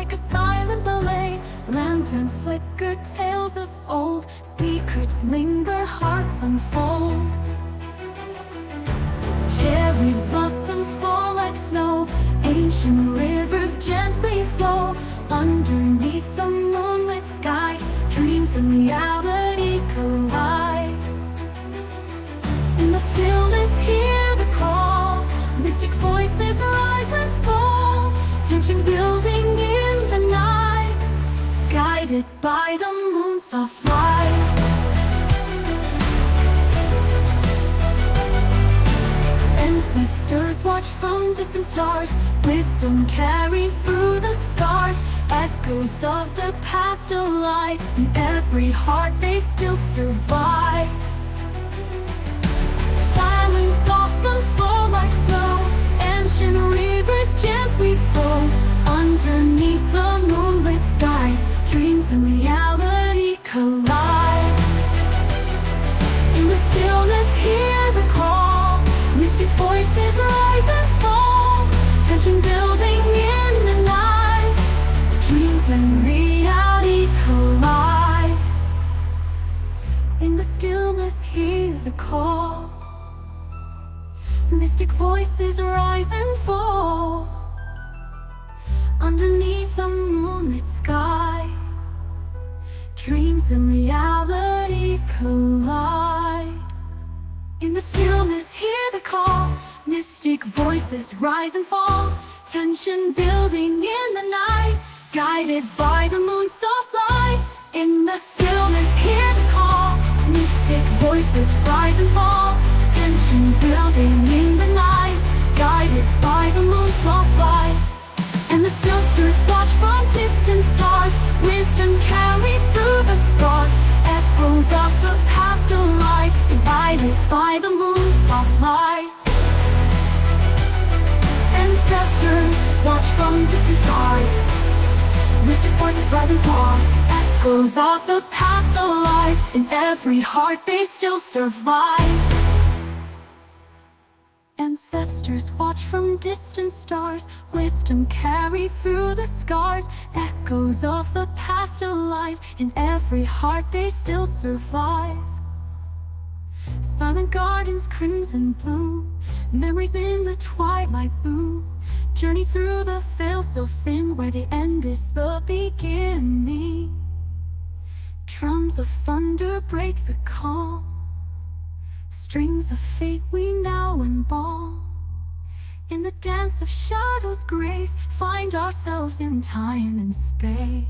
like a silent ballet. Lanterns flicker, tales of old. Secrets linger, hearts unfold. Cherry blossoms fall like snow. Ancient rivers gently flow. Underneath the moonlit sky, dreams and reality collide. In the stillness, hear the call. Mystic voices rise and fall. Tension building in the night, guided by the moon's soft light. Ancestors watch from distant stars. Wisdom carried through the scars. Echoes of the past alive. In every heart they still survive. Silent blossoms fall like snow. Ancient rivers gently flow. Underneath the moonlit sky, dreams and reality collide. In the stillness, hear the call. Mystic voices rise and fall. Tension building in the night, dreams and reality collide. In the stillness, hear the call. Mystic voices rise and fall. Underneath the moonlit sky, dreams and reality collide. In the stillness, hear the call. Mystic voices rise and fall. Tension building in the night, guided by the moon's soft light. In the stillness, hear the call. Mystic voices rise and fall. Tension building in the night, guided by the moon's soft light. And the sisters watch from distant stars. Wisdom carried through the scars. Echoes of the past alive, guided by the moon's soft light. Ancestors watch from distant stars. Mystic voices rise and fall. Echoes of the past alive. In every heart they still survive. Ancestors watch from distant stars. Wisdom carried through the scars. Echoes of the past alive. In every heart they still survive. Silent gardens, crimson blue. Memories in the twilight blue. Journey through the veil so thin, where the end is the beginning. Drums of thunder break the calm. Strings of fate we now embalm. In the dance of shadows, grace, find ourselves in time and space.